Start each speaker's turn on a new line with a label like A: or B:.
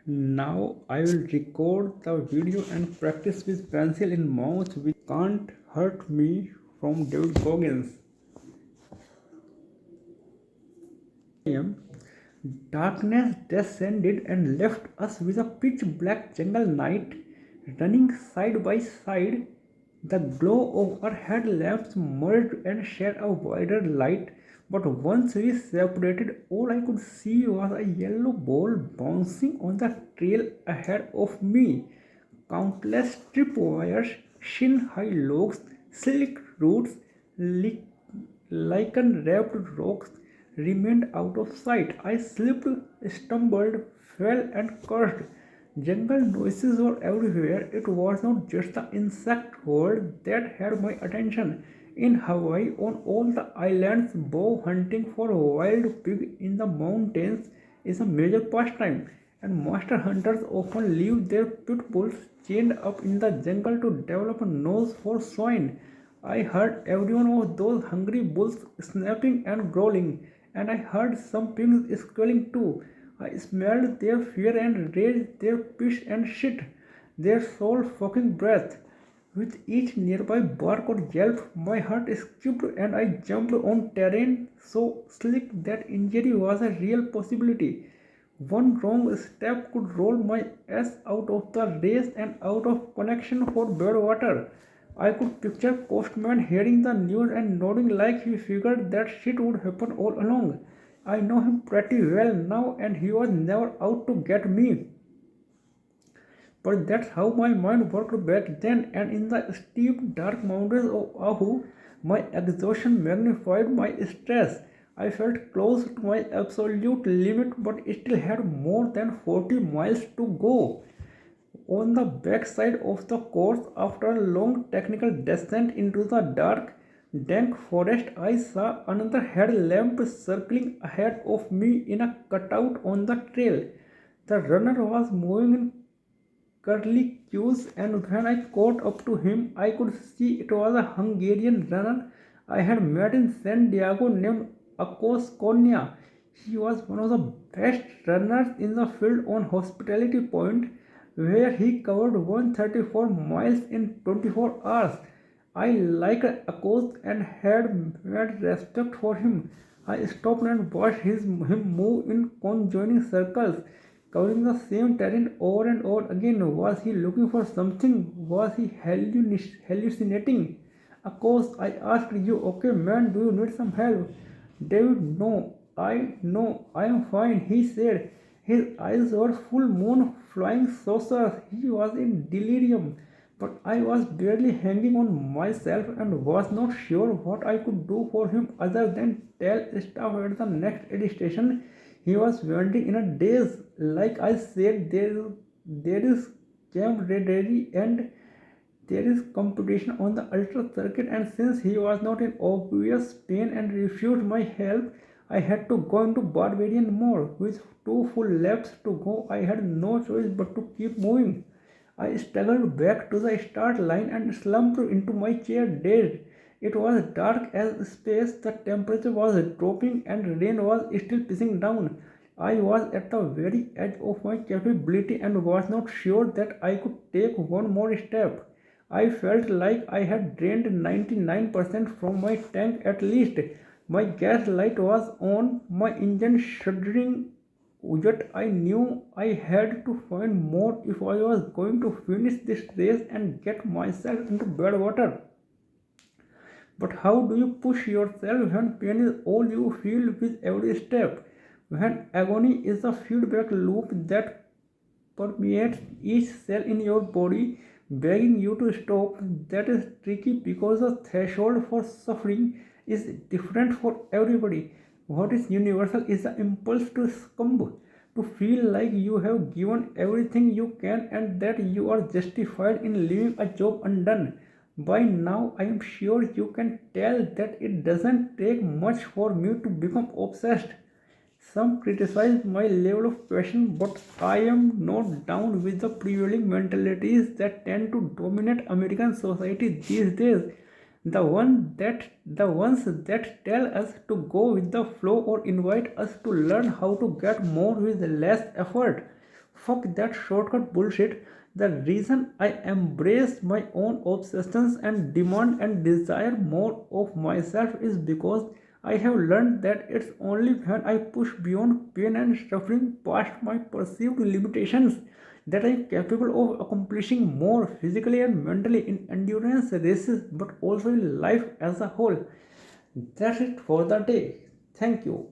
A: Now I will record the video and practice with pencil in mouth which can't hurt me from David Goggins. Am. Darkness descended and left us with a pitch black jungle night, running side by side. The glow of our headlamps merged and shed a wider light, but once we separated, all I could see was a yellow ball bouncing on the trail ahead of me. Countless tripwires, shin-high logs, slick roots, lichen-wrapped rocks remained out of sight. I slipped, stumbled, fell, and cursed. Jungle noises were everywhere. It was not just the insect world that had my attention. In Hawaii, on all the islands, bow hunting for wild pig in the mountains is a major pastime, and master hunters often leave their pit bulls chained up in the jungle to develop a nose for swine. I heard every one of those hungry bulls snapping and growling, and I heard some pigs squealing too. I smelled their fear and rage, their piss and shit, their soul fucking breath. With each nearby bark or yelp, my heart skipped and I jumped on terrain so slick that injury was a real possibility. One wrong step could roll my ass out of the race and out of connection for bad water. I could picture Postman hearing the news and nodding like he figured that shit would happen all along. I know him pretty well now and he was never out to get me. But that's how my mind worked back then, and in the steep, dark mountains of Ahu, my exhaustion magnified my stress. I felt close to my absolute limit, but still had more than 40 miles to go. On the backside of the course, after a long technical descent into the dark, dank forest, I saw another headlamp circling ahead of me in a cutout on the trail. The runner was moving in curly cues, and when I caught up to him, I could see it was a Hungarian runner I had met in San Diego named Akos Konya. He was one of the best runners in the field on Hospitality Point, where he covered 134 miles in 24 hours. I liked Akos and had mad respect for him. I stopped and watched him move in conjoining circles, covering the same terrain over and over again. Was he looking for something? Was he hallucinating? Of course, I asked you, okay, man, do you need some help? David, no, I am fine, he said. His eyes were full moon flying saucers. He was in delirium. But I was barely hanging on myself and was not sure what I could do for him other than tell staff at the next aid station he was wandering in a daze. Like I said, there is camaraderie and there is competition on the ultra circuit, and since he was not in obvious pain and refused my help, I had to go into barbarian mode. With two full laps to go, I had no choice but to keep moving. I struggled back to the start line and slumped into my chair dazed. It was dark as space, the temperature was dropping, and rain was still pissing down. I was at the very edge of my capability and was not sure that I could take one more step. I felt like I had drained 99% from my tank at least. My gas light was on, my engine shuddering, yet I knew I had to find more if I was going to finish this race and get myself into bad water. But how do you push yourself when pain is all you feel with every step? When agony is a feedback loop that permeates each cell in your body, begging you to stop, that is tricky because the threshold for suffering is different for everybody. What is universal is the impulse to succumb, to feel like you have given everything you can and that you are justified in leaving a job undone. By now, I am sure you can tell that it doesn't take much for me to become obsessed. Some criticize my level of passion, but I am not down with the prevailing mentalities that tend to dominate American society these days. The ones that tell us to go with the flow or invite us to learn how to get more with less effort. Fuck that shortcut bullshit. The reason I embrace my own obsessions and demand and desire more of myself is because I have learned that it's only when I push beyond pain and suffering past my perceived limitations that I am capable of accomplishing more physically and mentally in endurance races but also in life as a whole. That's it for the day. Thank you.